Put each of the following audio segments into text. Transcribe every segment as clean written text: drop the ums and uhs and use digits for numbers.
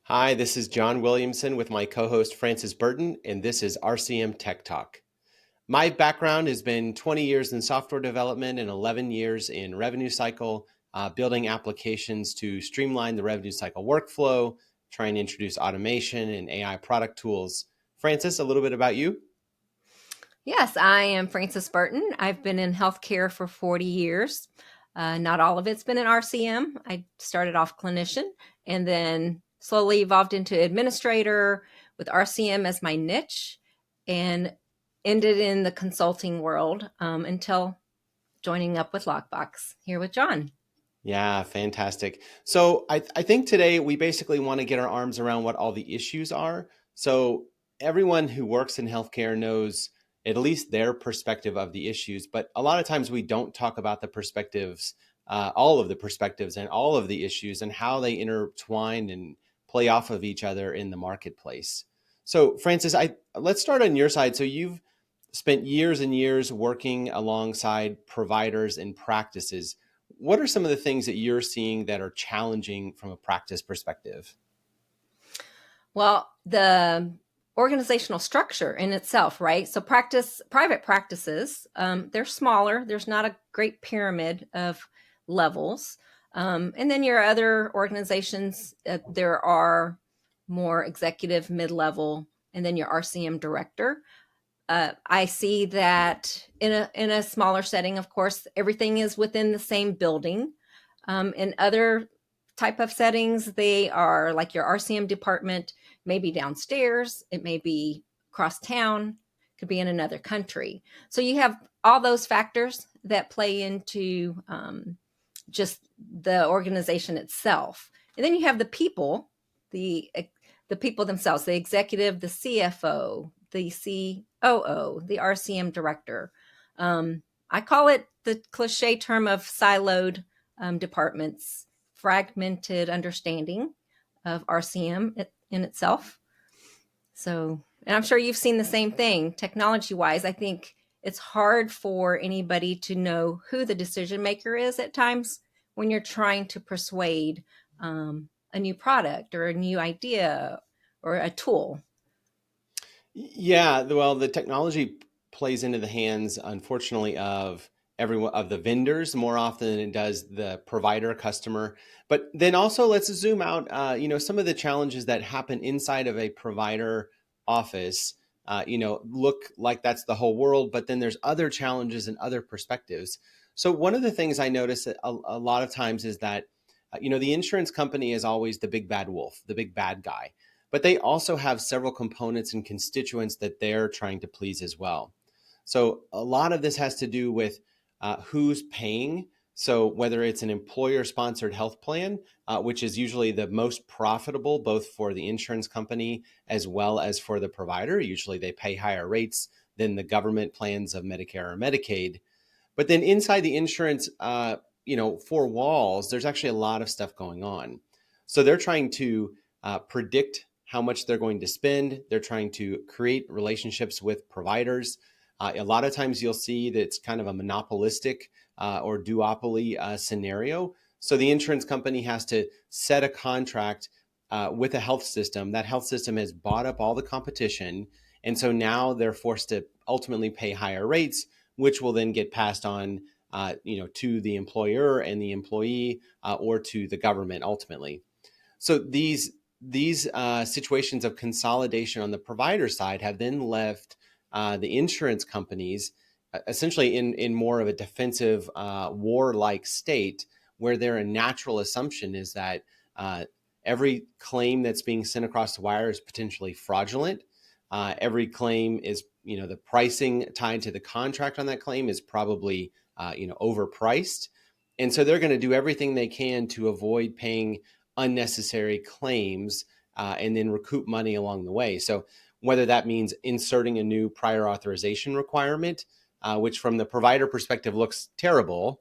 Hi, this is John Williamson with my co-host Francis Burton, and this is RCM Tech Talk. My background has been 20 years in software development and 11 years in revenue cycle, building applications to streamline the revenue cycle workflow, trying to introduce automation and AI product tools. Francis, a little bit about you? Yes, I am Frances Burton. I've been in healthcare for 40 years. Not all of it's been in RCM. I started off clinician and then slowly evolved into administrator with RCM as my niche and ended in the consulting world until joining up with Lockbox here with John. Yeah, fantastic. So I think today we basically want to get our arms around what all the issues are. So everyone who works in healthcare knows at least their perspective of the issues, but a lot of times we don't talk about the perspectives, all of the perspectives and all of the issues and how they intertwine and play off of each other in the marketplace. So Francis, let's start on your side. So you've spent years and years working alongside providers and practices. What are some of the things that you're seeing that are challenging from a practice perspective? Well, the organizational structure in itself, right? So private practices, they're smaller. There's not a great pyramid of levels. And then your other organizations, there are more executive, mid-level, and then your RCM director. I see that in a smaller setting, of course, everything is within the same building. In other type of settings, they are like your RCM department, maybe downstairs, it may be across town, could be in another country. So you have all those factors that play into just the organization itself. And then you have the the people themselves, the executive, the CFO, the COO, the RCM director. I call it the cliche term of siloed departments, fragmented understanding of RCM in itself. So, and I'm sure you've seen the same thing technology wise. I think it's hard for anybody to know who the decision maker is at times when you're trying to persuade a new product or a new idea or a tool. Yeah, well, the technology plays into the hands, unfortunately, of everyone of the vendors more often than it does the provider customer. But then also, let's zoom out. Some of the challenges that happen inside of a provider office. Look like that's the whole world, but then there's other challenges and other perspectives. So one of the things I notice a lot of times is that, the insurance company is always the big bad wolf, the big bad guy, but they also have several components and constituents that they're trying to please as well. So a lot of this has to do with who's paying. So whether it's an employer-sponsored health plan, which is usually the most profitable, both for the insurance company as well as for the provider. Usually they pay higher rates than the government plans of Medicare or Medicaid. But then inside the insurance, four walls, there's actually a lot of stuff going on. So they're trying to predict how much they're going to spend. They're trying to create relationships with providers. A lot of times you'll see that it's kind of a monopolistic or duopoly scenario. So the insurance company has to set a contract with a health system. That health system has bought up all the competition. And so now they're forced to ultimately pay higher rates, which will then get passed on to the employer and the employee or to the government ultimately. So these situations of consolidation on the provider side have then left the insurance companies essentially in more of a defensive war-like state, where their natural assumption is that every claim that's being sent across the wire is potentially fraudulent. Every claim is, the pricing tied to the contract on that claim is probably, overpriced. And so they're going to do everything they can to avoid paying unnecessary claims and then recoup money along the way. So whether that means inserting a new prior authorization requirement, which from the provider perspective looks terrible,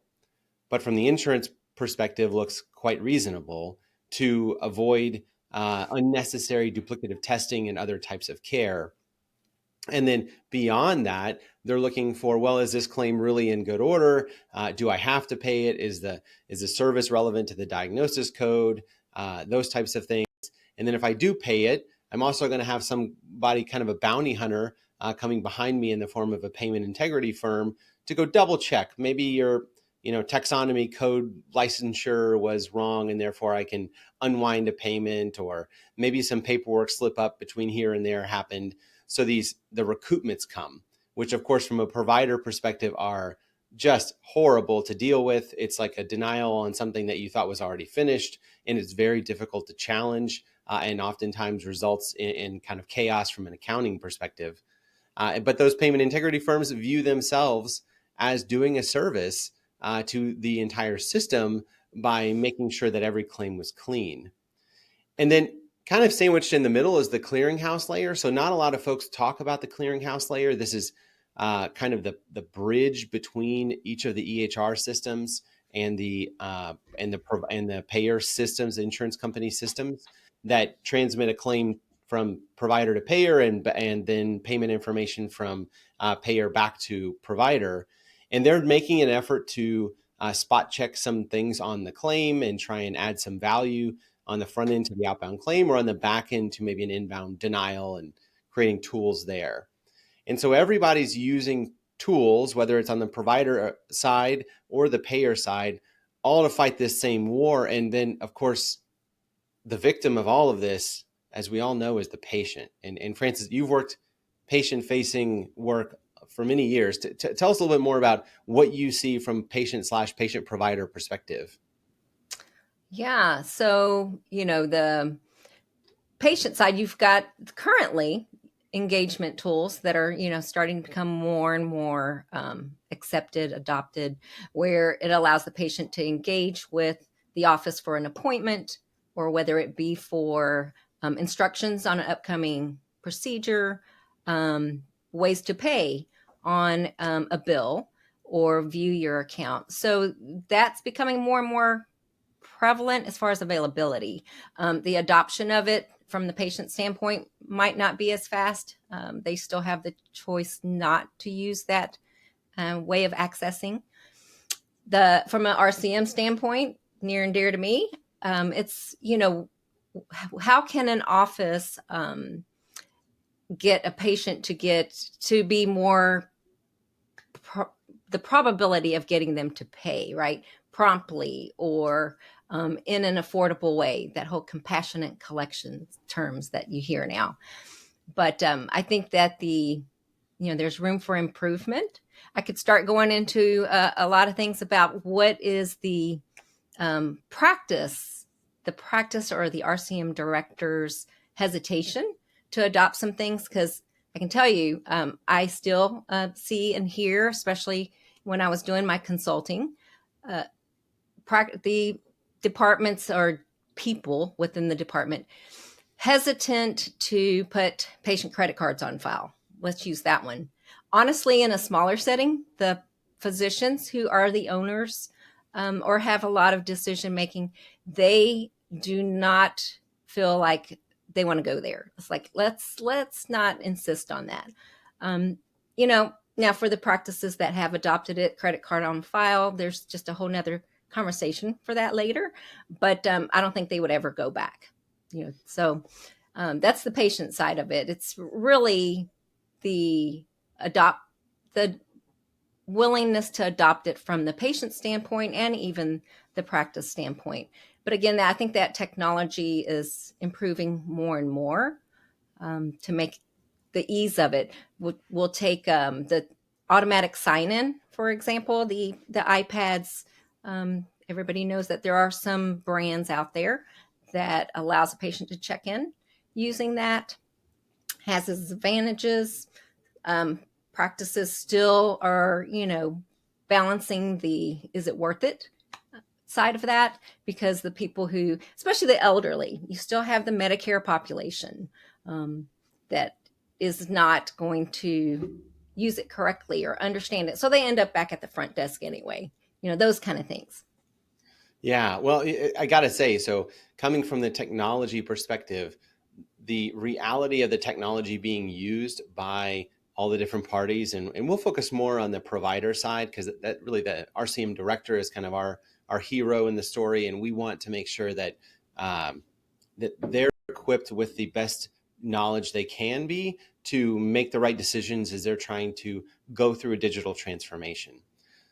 but from the insurance perspective looks quite reasonable, to avoid unnecessary duplicative testing and other types of care. And then beyond that, they're looking for, well, is this claim really in good order? Do I have to pay it? Is the service relevant to the diagnosis code? Those types of things. And then if I do pay it, I'm also going to have somebody, kind of a bounty hunter, coming behind me in the form of a payment integrity firm to go double check. Maybe your taxonomy code licensure was wrong, and therefore I can unwind a payment, or maybe some paperwork slip up between here and there happened. So the recoupments come, which of course from a provider perspective are just horrible to deal with. It's like a denial on something that you thought was already finished, and it's very difficult to challenge, and oftentimes results in kind of chaos from an accounting perspective. But those payment integrity firms view themselves as doing a service to the entire system by making sure that every claim was clean. And then kind of sandwiched in the middle is the clearinghouse layer. So not a lot of folks talk about the clearinghouse layer. This is kind of the bridge between each of the EHR systems and the payer systems, insurance company systems that transmit a claim from provider to payer, and then payment information from payer back to provider. And they're making an effort to spot check some things on the claim and try and add some value on the front end to the outbound claim, or on the back end to maybe an inbound denial, and creating tools there. And so everybody's using tools, whether it's on the provider side or the payer side, all to fight this same war. And then, of course, the victim of all of this, as we all know, is the patient. And Francis, you've worked patient-facing work for many years. Tell us a little bit more about what you see from patient/patient provider perspective. Yeah. So, the patient side, you've got currently engagement tools that are, starting to become more and more accepted, adopted, where it allows the patient to engage with the office for an appointment, or whether it be for instructions on an upcoming procedure, ways to pay on a bill, or view your account. So that's becoming more and more prevalent as far as availability. The adoption of it from the patient standpoint might not be as fast. They still have the choice not to use that way of accessing. From an RCM standpoint, near and dear to me, it's, how can an office get a patient to be more the probability of getting them to pay, right, promptly, or in an affordable way, that whole compassionate collection terms that you hear now. But I think that there's room for improvement. I could start going into a lot of things about what is the practice or the RCM director's hesitation to adopt some things, because I can tell you, I still see and hear, especially when I was doing my consulting, the departments or people within the department hesitant to put patient credit cards on file. Let's use that one. Honestly, in a smaller setting, the physicians who are the owners or have a lot of decision making, they do not feel like they want to go there. It's like, let's not insist on that. Now for the practices that have adopted it, credit card on file, there's just a whole nother conversation for that later. But I don't think they would ever go back. So that's the patient side of it. It's really the willingness to adopt it from the patient standpoint and even the practice standpoint. But again, I think that technology is improving more and more to make the ease of it. We'll take the automatic sign-in, for example, the iPads. Everybody knows that there are some brands out there that allows a patient to check in using that. Has its advantages. Practices still are, balancing is it worth it side of that, because the people who, especially the elderly, you still have the Medicare population that is not going to use it correctly or understand it. So they end up back at the front desk anyway, those kind of things. Yeah, well, I got to say, so coming from the technology perspective, the reality of the technology being used by all the different parties, and we'll focus more on the provider side, because that really, the RCM director is kind of our hero in the story, and we want to make sure that that their equipped with the best knowledge they can be to make the right decisions as they're trying to go through a digital transformation.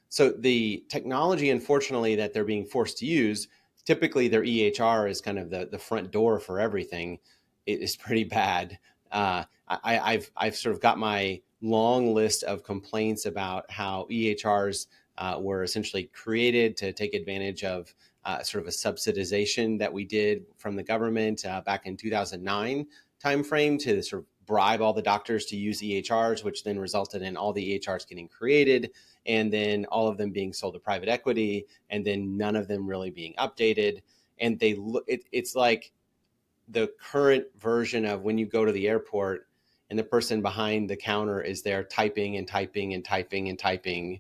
So the technology, unfortunately, that they're being forced to use, typically their EHR is kind of the front door for everything. It is pretty bad. I've sort of got my long list of complaints about how EHRs were essentially created to take advantage of sort of a subsidization that we did from the government back in 2009 timeframe to sort of bribe all the doctors to use EHRs, which then resulted in all the EHRs getting created and then all of them being sold to private equity, and then none of them really being updated. And they look, it's like the current version of when you go to the airport and the person behind the counter is there typing and typing and typing and typing,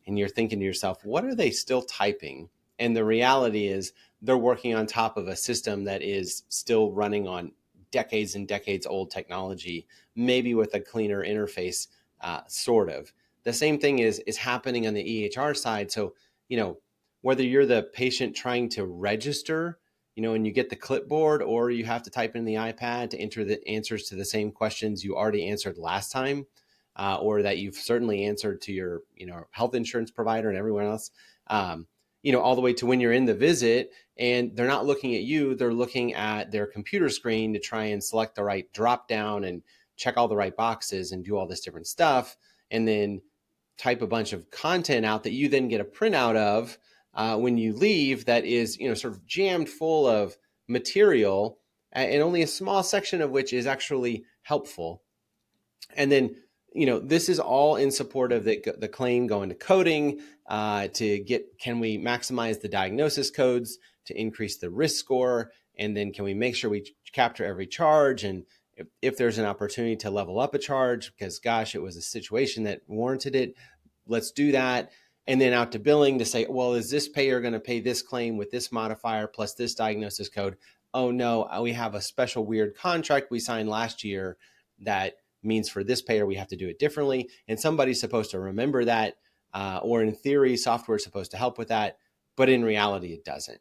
and you're thinking to yourself, what are they still typing? And the reality is they're working on top of a system that is still running on decades and decades old technology, maybe with a cleaner interface, sort of. The same thing is happening on the EHR side. So, whether you're the patient trying to register, and you get the clipboard, or you have to type in the iPad to enter the answers to the same questions you already answered last time, or that you've certainly answered to your, health insurance provider and everyone else, all the way to when you're in the visit and they're not looking at you, they're looking at their computer screen to try and select the right drop down and check all the right boxes and do all this different stuff. And then type a bunch of content out that you then get a printout of when you leave that is, sort of jammed full of material, and only a small section of which is actually helpful. And then, this is all in support of the claim going to coding can we maximize the diagnosis codes to increase the risk score? And then can we make sure we capture every charge? And if there's an opportunity to level up a charge, because gosh, it was a situation that warranted it, let's do that. And then out to billing to say, well, is this payer going to pay this claim with this modifier plus this diagnosis code? Oh no, we have a special weird contract we signed last year that means for this payer we have to do it differently, and somebody's supposed to remember that, or in theory software is supposed to help with that, but in reality it doesn't.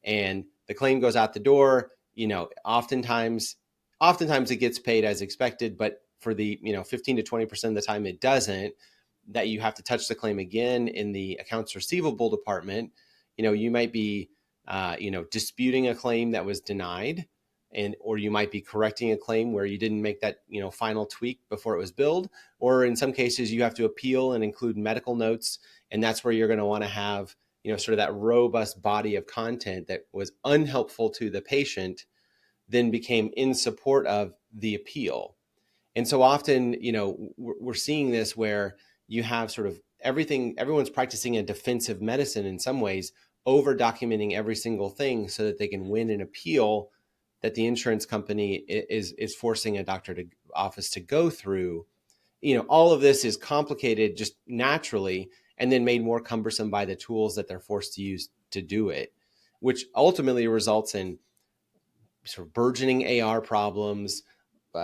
And the claim goes out the door. Oftentimes it gets paid as expected, but for the 15 to 20% of the time it doesn't, that you have to touch the claim again in the accounts receivable department. You might be disputing a claim that was denied, or you might be correcting a claim where you didn't make that final tweak before it was billed, or in some cases you have to appeal and include medical notes, and that's where you're going to want to have sort of that robust body of content that was unhelpful to the patient then became in support of the appeal. And so often we're seeing this where you have sort of everyone's practicing a defensive medicine in some ways, over documenting every single thing so that they can win an appeal that the insurance company is forcing a office to go through. All of this is complicated just naturally, and then made more cumbersome by the tools that they're forced to use to do it, which ultimately results in sort of burgeoning AR problems,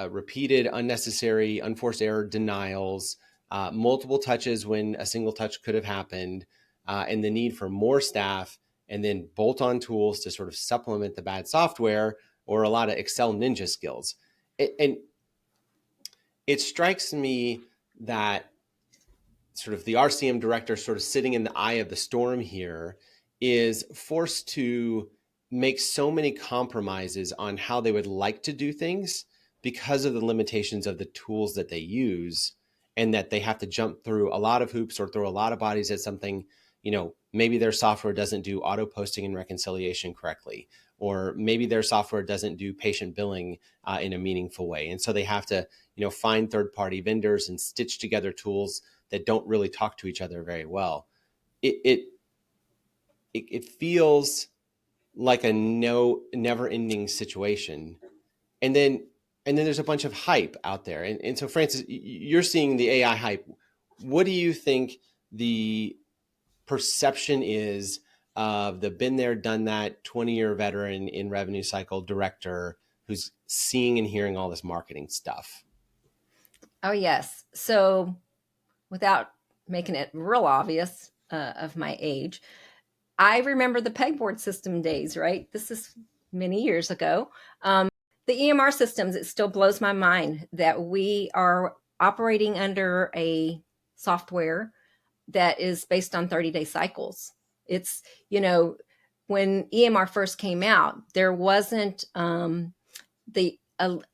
repeated unnecessary unforced error denials, multiple touches when a single touch could have happened, and the need for more staff, and then bolt-on tools to sort of supplement the bad software, or a lot of Excel ninja skills. And it strikes me that sort of the RCM director, sort of sitting in the eye of the storm here, is forced to make so many compromises on how they would like to do things because of the limitations of the tools that they use, and that they have to jump through a lot of hoops or throw a lot of bodies at something. Maybe their software doesn't do auto posting and reconciliation correctly, or maybe their software doesn't do patient billing in a meaningful way. And so they have to, find third-party vendors and stitch together tools that don't really talk to each other very well. It feels like a never-ending situation. And then there's a bunch of hype out there. And so, Francis, you're seeing the AI hype. What do you think the perception is of the been there, done that 20-year veteran in revenue cycle director who's seeing and hearing all this marketing stuff? Oh, yes. So without making it real obvious of my age, I remember the pegboard system days, right? This is many years ago. The EMR systems, it still blows my mind that we are operating under a software that is based on 30-day cycles. It's, you know, when EMR first came out, there wasn't the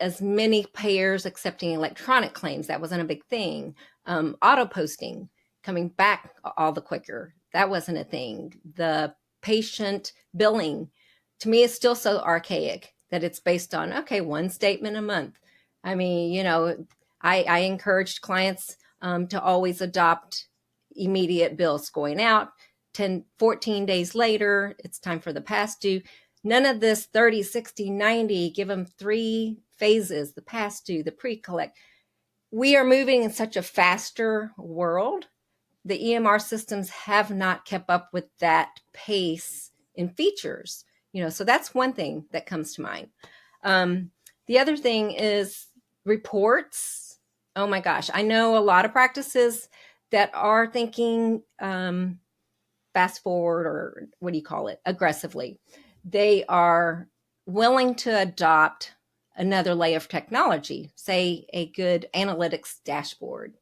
as many payers accepting electronic claims. That wasn't a big thing. Auto posting coming back all the quicker. That wasn't a thing. The patient billing, to me, is still so archaic that it's based on, okay, one statement a month. I mean, I encouraged clients to always adopt immediate bills going out. 10, 14 days later, it's time for the past due. None of this 30, 60, 90, give them 3 phases, the past due, the pre-collect. We are moving in such a faster world. The EMR systems have not kept up with that pace in features. So that's one thing that comes to mind. The other thing is reports. Oh my gosh, I know a lot of practices that are thinking fast forward, or what do you call it, aggressively. They are willing to adopt another layer of technology, say a good analytics dashboard,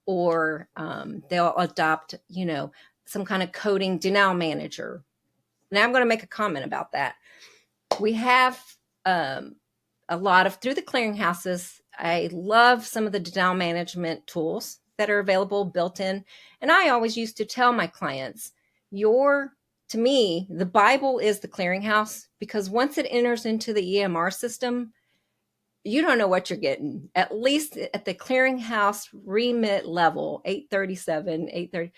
or they'll adopt, some kind of coding denial manager. Now I'm going to make a comment about that. We have a lot of, through the clearinghouses, I love some of the denial management tools that are available built in. And I always used to tell my clients, to me, the Bible is the clearinghouse, because once it enters into the EMR system, you don't know what you're getting. At least at the clearinghouse remit level, 837, 830,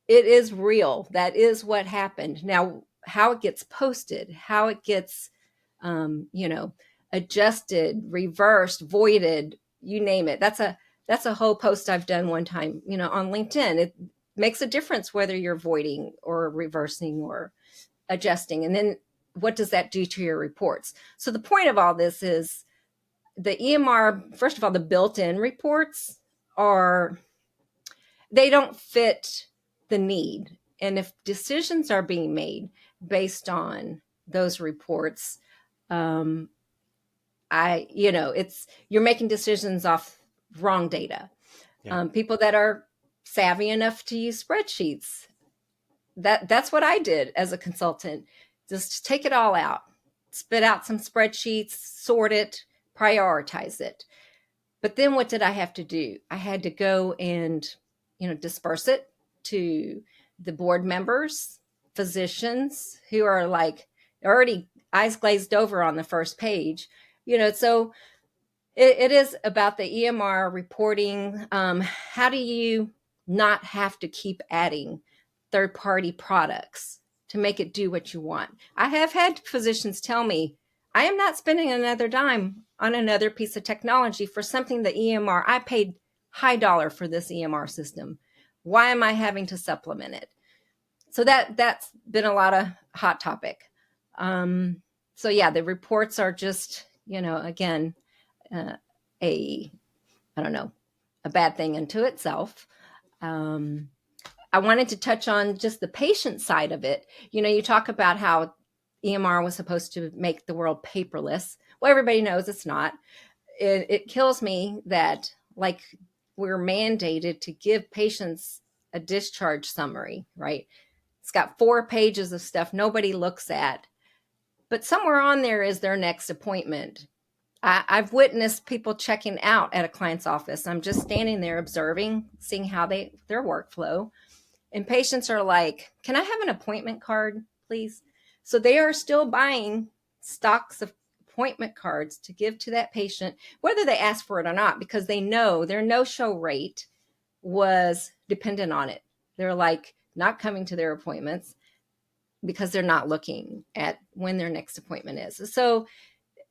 it is real. That is what happened. Now, how it gets posted, how it gets, adjusted, reversed, voided, you name it. That's a whole post I've done one time, on LinkedIn. It makes a difference whether you're voiding or reversing or adjusting. And then what does that do to your reports? So the point of all this is the EMR, first of all, the built-in reports they don't fit the need. And if decisions are being made based on those reports, you're making decisions off wrong data. Yeah. People that are savvy enough to use spreadsheets, that's what I did as a consultant. Just take it all out, spit out some spreadsheets, sort it, prioritize it. But then what did I have to do? I had to go and, disperse it to the board members, physicians who are like already eyes glazed over on the first page. So it is about the EMR reporting. How do you not have to keep adding third-party products to make it do what you want? I have had physicians tell me, I am not spending another dime on another piece of technology for something the EMR, I paid high dollar for this EMR system. Why am I having to supplement it? So that's been a lot of hot topic. So yeah, the reports are just, again, a bad thing unto itself. I wanted to touch on just the patient side of it. You talk about how EMR was supposed to make the world paperless. Well, everybody knows it's not. It kills me that, like, we're mandated to give patients a discharge summary, right? It's got 4 pages of stuff nobody looks at, but somewhere on there is their next appointment. I've witnessed people checking out at a client's office. I'm just standing there observing, seeing how their workflow. And patients are like, can I have an appointment card, please? So they are still buying stocks of appointment cards to give to that patient, whether they ask for it or not, because they know their no-show rate was dependent on it. They're like not coming to their appointments because they're not looking at when their next appointment is. So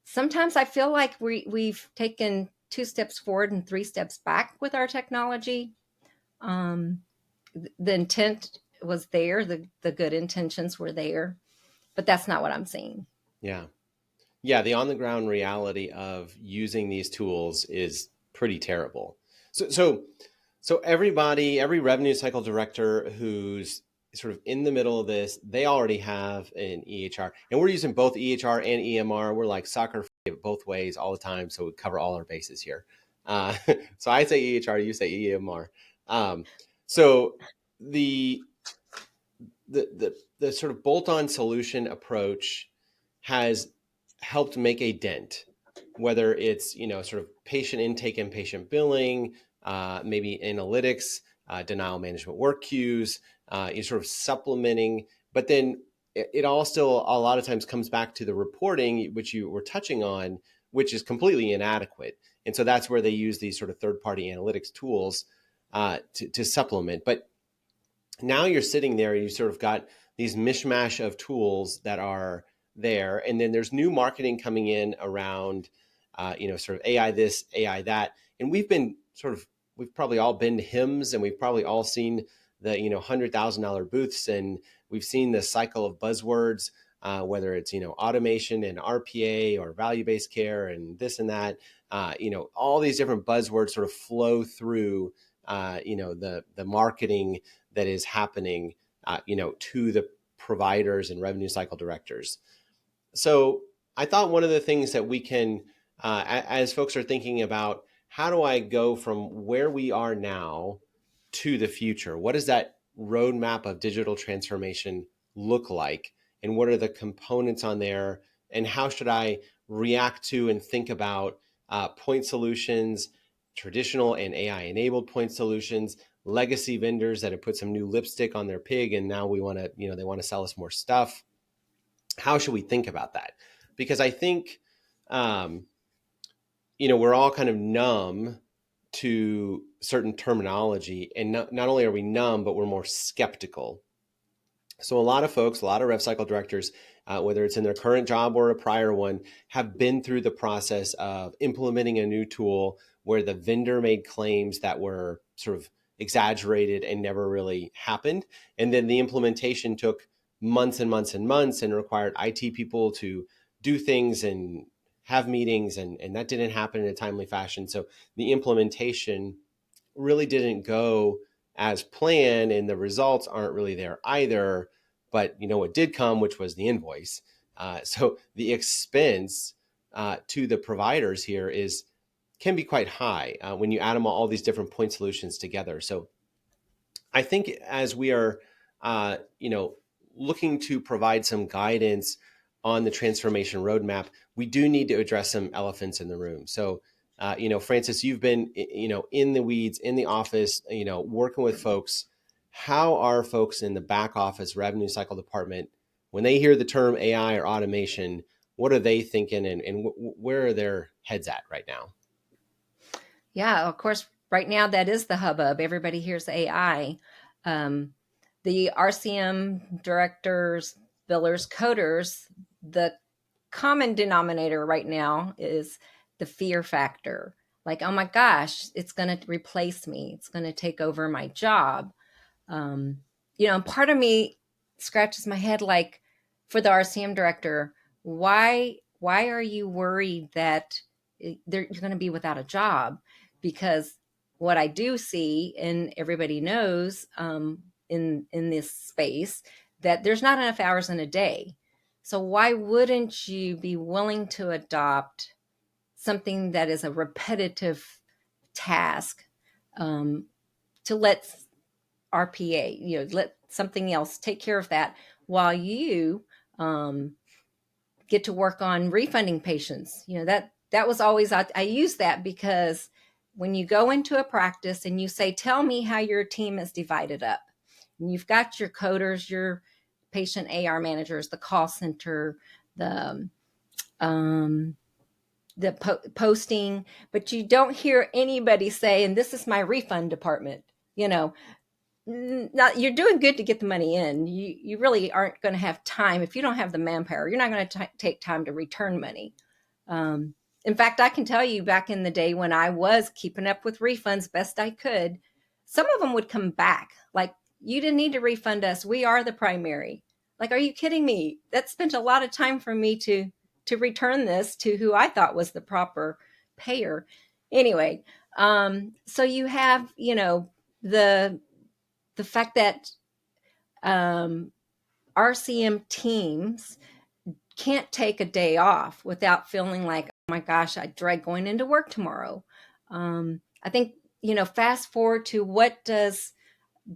sometimes I feel like we've taken 2 steps forward and 3 steps back with our technology. The intent was there, the good intentions were there, but that's not what I'm seeing. Yeah. Yeah, the on-the-ground reality of using these tools is pretty terrible. So everybody, every revenue cycle director who's sort of in the middle of this. They already have an EHR, and we're using both EHR and EMR. We're like soccer both ways all the time, so we cover all our bases here. Uh, so I say EHR, you say EMR. So the the sort of bolt-on solution approach has helped make a dent, whether it's sort of patient intake and patient billing, maybe analytics, denial management work queues, you're sort of supplementing, but then it all still a lot of times comes back to the reporting, which you were touching on, which is completely inadequate. And so that's where they use these sort of third-party analytics tools to supplement. But now you're sitting there, you sort of got these mishmash of tools that are there, and then there's new marketing coming in around sort of AI this, AI that. And we've probably all been to HIMSS, and we've probably all seen the $100,000 booths, and we've seen the cycle of buzzwords, whether it's automation and RPA or value-based care and this and that. All these different buzzwords sort of flow through the marketing that is happening, to the providers and revenue cycle directors. So I thought one of the things that we can, as folks are thinking about, how do I go from where we are now to the future? What does that roadmap of digital transformation look like? And what are the components on there? And how should I react to and think about point solutions, traditional and AI enabled point solutions, legacy vendors that have put some new lipstick on their pig, and now they want to sell us more stuff? How should we think about that? Because I think, we're all kind of numb to certain terminology, and not only are we numb, but we're more skeptical. So a lot of folks, a lot of rev cycle directors, whether it's in their current job or a prior one, have been through the process of implementing a new tool where the vendor made claims that were sort of exaggerated and never really happened. And then the implementation took months and months and months and required IT people to do things and have meetings, and that didn't happen in a timely fashion. So the implementation really didn't go as planned, and the results aren't really there either. But what did come, which was the invoice. So the expense to the providers here can be quite high when you add them all these different point solutions together. So I think as we are, looking to provide some guidance on the transformation roadmap, we do need to address some elephants in the room. So, Francis, you've been, in the weeds, in the office, working with folks. How are folks in the back office revenue cycle department, when they hear the term AI or automation, what are they thinking, and where are their heads at right now? Yeah, of course, right now that is the hubbub. Everybody hears AI. The RCM directors, billers, coders, the common denominator right now is the fear factor. Like, oh my gosh, it's going to replace me. It's going to take over my job. And part of me scratches my head, like, for the RCM director, why are you worried that you're going to be without a job? Because what I do see, and everybody knows, in this space, that there's not enough hours in a day. So why wouldn't you be willing to adopt something that is a repetitive task, to let RPA, let something else take care of that, while you get to work on refunding patients? That was always, I use that because when you go into a practice and you say, tell me how your team is divided up, and you've got your coders, your patient AR managers, the call center, the posting, but you don't hear anybody say, and this is my refund department. Not, you're doing good to get the money in. You really aren't going to have time. If you don't have the manpower, you're not going to take time to return money. In fact, I can tell you, back in the day when I was keeping up with refunds best I could, some of them would come back like, you didn't need to refund us. We are the primary. Like, are you kidding me? That spent a lot of time for me to return this to who I thought was the proper payer. Anyway, so you have, the fact that um, RCM teams can't take a day off without feeling like, oh my gosh, I dread going into work tomorrow. I think, fast forward to what does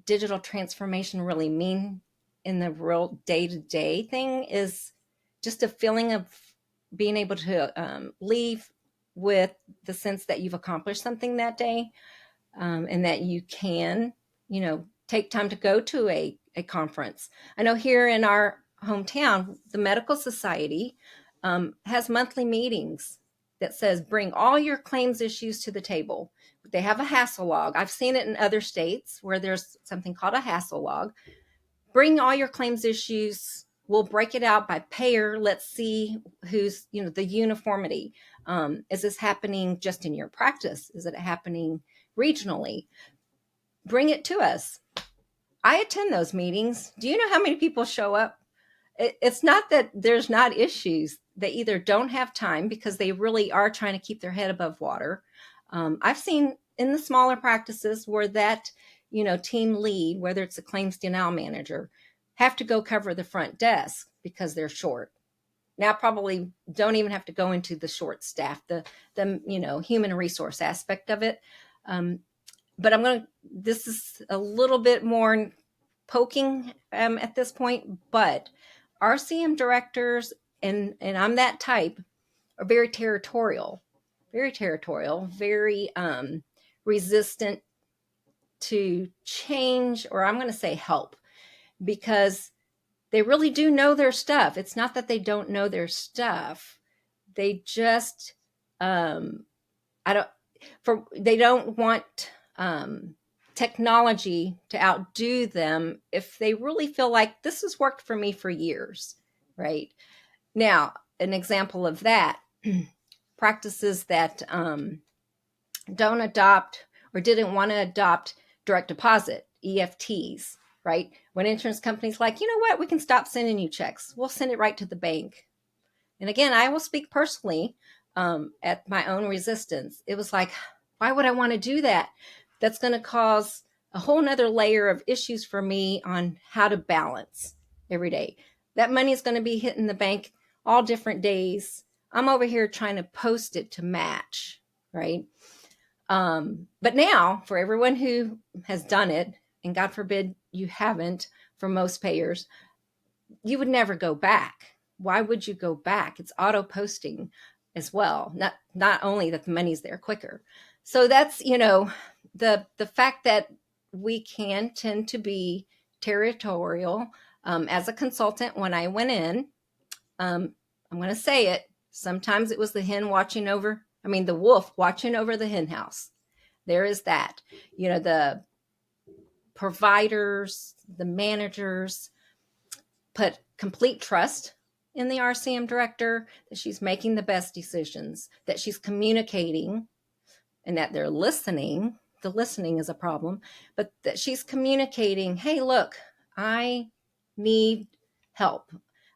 digital transformation really mean in the real day-to-day thing is just a feeling of being able to leave with the sense that you've accomplished something that day, and that you can, take time to go to a conference. I know here in our hometown, the Medical Society has monthly meetings that says bring all your claims issues to the table. They have a hassle log. I've seen it in other states where there's something called a hassle log. Bring all your claims issues. We'll break it out by payer. Let's see who's, the uniformity. Is this happening just in your practice? Is it happening regionally? Bring it to us. I attend those meetings. Do you know how many people show up? It's not that there's not issues. They either don't have time because they really are trying to keep their head above water. I've seen in the smaller practices where that, team lead, whether it's a claims denial manager, have to go cover the front desk because they're short. Now probably don't even have to go into the short staff, the human resource aspect of it. But this is a little bit more poking at this point, but RCM directors, and I'm that type, are very territorial, very resistant to change, or I'm going to say help, because they really do know their stuff. It's not that they don't know their stuff. They just, they don't want technology to outdo them if they really feel like this has worked for me for years, right? Now, an example of that, practices that don't adopt or didn't want to adopt direct deposit, EFTs, right? When insurance companies like, you know what, we can stop sending you checks. We'll send it right to the bank. And again, I will speak personally at my own resistance. It was like, why would I want to do that? That's going to cause a whole nother layer of issues for me on how to balance every day. That money is going to be hitting the bank all different days. I'm over here trying to post it to match, right? But now, for everyone who has done it, and God forbid you haven't, for most payers, you would never go back. Why would you go back? It's auto posting as well. Not only that the money's there quicker. So that's, the fact that we can tend to be territorial. As a consultant, when I went in, I'm going to say it, sometimes it was the wolf watching over the hen house. There is that. The providers, the managers put complete trust in the RCM director, that she's making the best decisions, that she's communicating, and that they're listening. The listening is a problem, but that she's communicating, hey, look, I need help.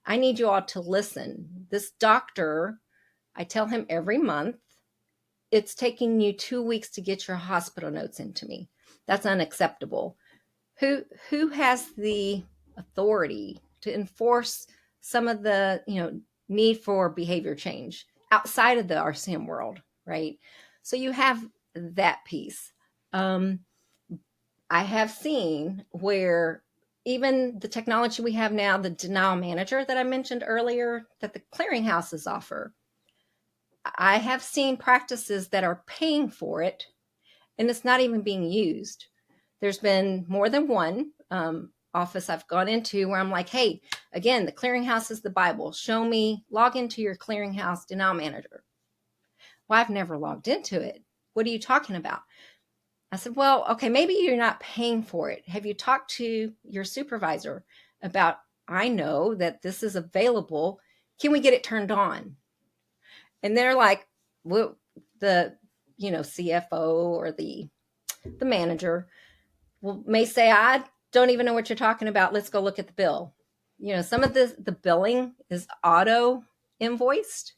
I need you all to listen. This doctor, I tell him every month, it's taking you 2 weeks to get your hospital notes into me. That's unacceptable. Who has the authority to enforce some of the, need for behavior change outside of the RCM world, right? So you have that piece. I have seen where even the technology we have now, the denial manager that I mentioned earlier, that the clearinghouses offer, I have seen practices that are paying for it and it's not even being used. There's been more than one office I've gone into where I'm like, hey, again, the clearinghouse is the Bible. Show me, log into your clearinghouse denial manager. Well, I've never logged into it. What are you talking about? I said, well, okay, maybe you're not paying for it. Have you talked to your supervisor about, I know that this is available. Can we get it turned on? And they're like, well, the, CFO or the manager may say, I don't even know what you're talking about. Let's go look at the bill. Some of the billing is auto invoiced.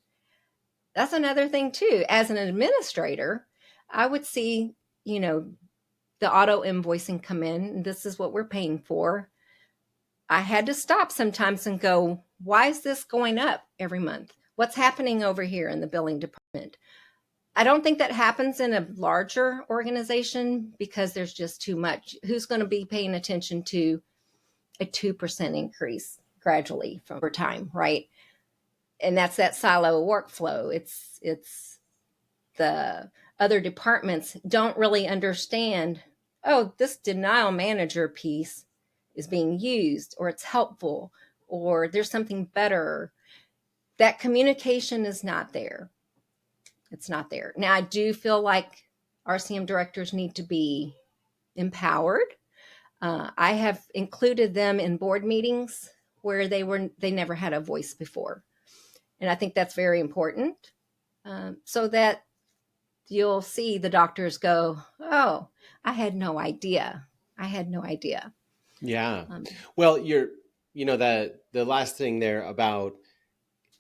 That's another thing too. As an administrator, I would see, the auto invoicing come in. This is what we're paying for. I had to stop sometimes and go, why is this going up every month? What's happening over here in the billing department? I don't think that happens in a larger organization because there's just too much. Who's going to be paying attention to a 2% increase gradually from over time, right? And that's that silo workflow. It's the other departments don't really understand, oh, this denial manager piece is being used, or it's helpful, or there's something better. That communication is not there. It's not there. Now, I do feel like RCM directors need to be empowered. I have included them in board meetings where they never had a voice before, and I think that's very important, so that you'll see the doctors go, "Oh, I had no idea. I had no idea." Yeah. Um, Well, the last thing there about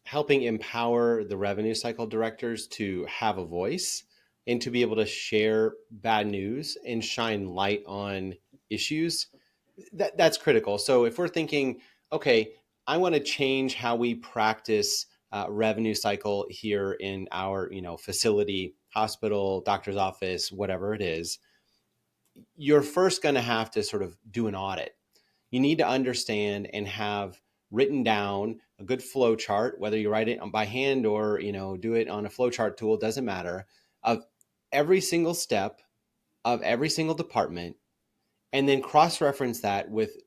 helping empower the revenue cycle directors to have a voice and to be able to share bad news and shine light on issues, that's critical. So if we're thinking, okay, I want to change how we practice revenue cycle here in our facility, hospital, doctor's office, whatever it is, you're first going to have to sort of do an audit. You need to understand and have written down a good flow chart, whether you write it by hand or do it on a flow chart tool, doesn't matter, of every single step of every single department, and then cross-reference that with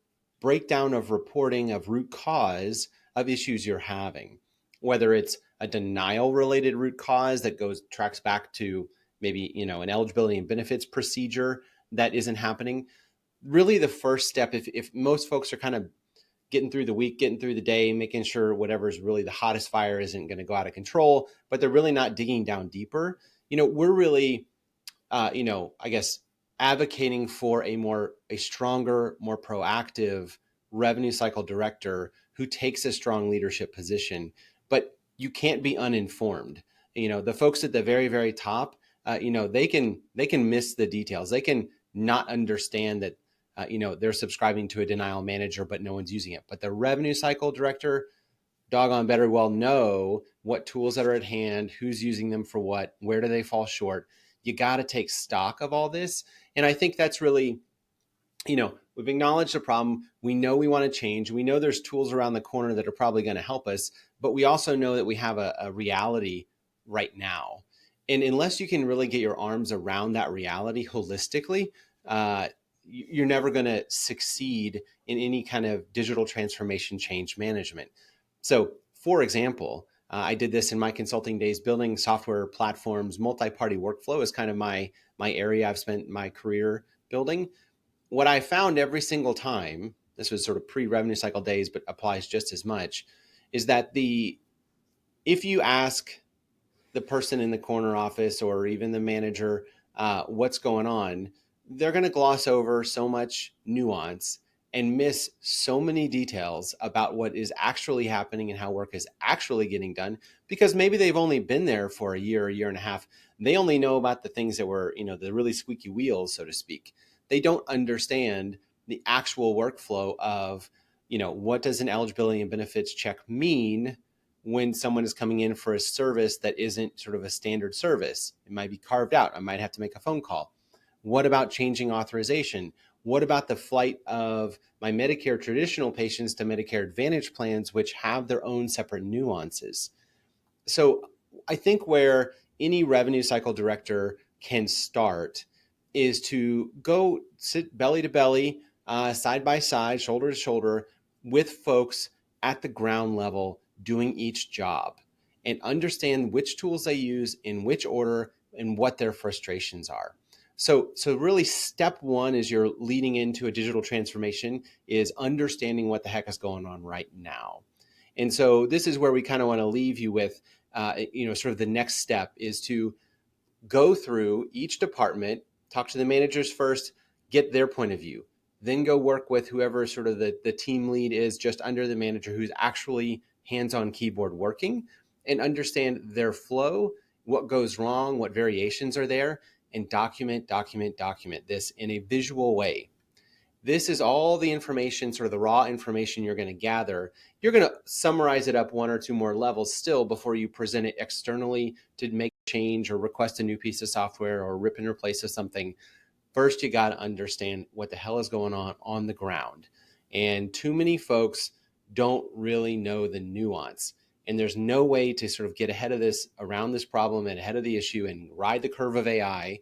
breakdown of reporting of root cause of issues you're having, whether it's a denial related root cause that tracks back to maybe an eligibility and benefits procedure that isn't happening. Really, the first step, if most folks are kind of getting through the week, getting through the day, making sure whatever's really the hottest fire isn't going to go out of control, but they're really not digging down deeper, we're really I guess advocating for a stronger, more proactive revenue cycle director who takes a strong leadership position. But you can't be uninformed. The folks at the very, very top, they can miss the details. They can not understand that they're subscribing to a denial manager, but no one's using it. But the revenue cycle director, doggone better well know what tools that are at hand, who's using them for what, where do they fall short. You got to take stock of all this. And I think that's really, we've acknowledged the problem. We know we want to change. We know there's tools around the corner that are probably going to help us, but we also know that we have a reality right now. And unless you can really get your arms around that reality holistically, you're never going to succeed in any kind of digital transformation change management. So, for example, I did this in my consulting days, building software platforms. Multi-party workflow is kind of my area I've spent my career building. What I found every single time, this was sort of pre-revenue cycle days, but applies just as much, is that if you ask the person in the corner office or even the manager what's going on, they're going to gloss over so much nuance and miss so many details about what is actually happening and how work is actually getting done, because maybe they've only been there for a year and a half. They only know about the things that were, the really squeaky wheels, so to speak. They don't understand the actual workflow of, what does an eligibility and benefits check mean when someone is coming in for a service that isn't sort of a standard service. It might be carved out. I might have to make a phone call. What about changing authorization? What about the flight of my Medicare traditional patients to Medicare Advantage plans, which have their own separate nuances? So I think where any revenue cycle director can start is to go sit belly to belly, side by side, shoulder to shoulder with folks at the ground level doing each job, and understand which tools they use in which order and what their frustrations are. So really step one as you're leading into a digital transformation is understanding what the heck is going on right now. And so this is where we kind of want to leave you with, sort of the next step is to go through each department, talk to the managers first, get their point of view, then go work with whoever sort of the team lead is just under the manager who's actually hands-on keyboard working, and understand their flow, what goes wrong, what variations are there, and document this in a visual way. This is all the information, sort of the raw information you're going to gather. You're going to summarize it up one or two more levels still before you present it externally to make a change or request a new piece of software or rip and replace of something. First, you got to understand what the hell is going on the ground. And too many folks don't really know the nuance. And there's no way to sort of get ahead of this, around this problem and ahead of the issue and ride the curve of AI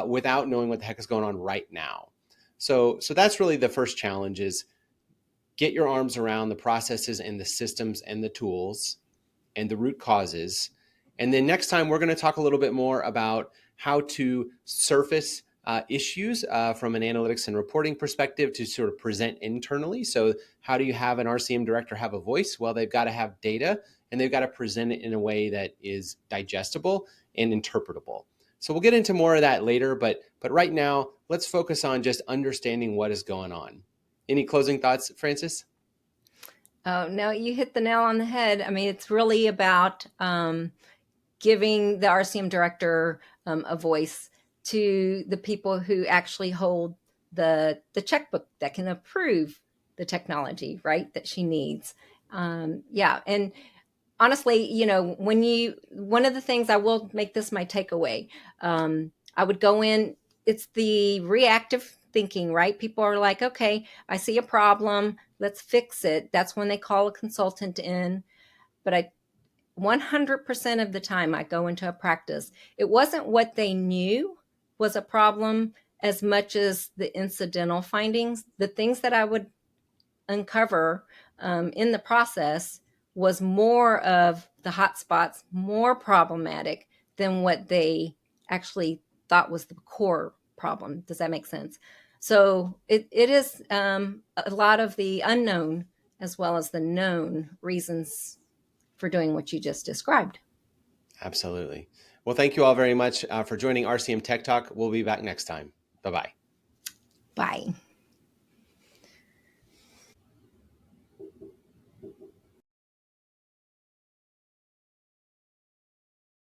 without knowing what the heck is going on right now. So that's really the first challenge, is get your arms around the processes and the systems and the tools and the root causes. And then next time, we're going to talk a little bit more about how to surface issues from an analytics and reporting perspective to sort of present internally. So how do you have an RCM director have a voice? Well, they've got to have data, and they've got to present it in a way that is digestible and interpretable. So we'll get into more of that later, but right now, let's focus on just understanding what is going on. Any closing thoughts, Francis? Oh, no, you hit the nail on the head. I mean, it's really about giving the RCM director a voice to the people who actually hold the checkbook that can approve the technology, right, that she needs. Yeah, and honestly, one of the things, I will make this my takeaway. I would go in, it's the reactive thinking, right? People are like, okay, I see a problem, let's fix it. That's when they call a consultant in. But 100% of the time I go into a practice, it wasn't what they knew was a problem as much as the incidental findings. The things that I would uncover in the process was more of the hot spots, more problematic than what they actually thought was the core problem. Does that make sense? So it is a lot of the unknown as well as the known reasons for doing what you just described. Absolutely. Well, thank you all very much for joining RCM Tech Talk. We'll be back next time. Bye-bye. Bye.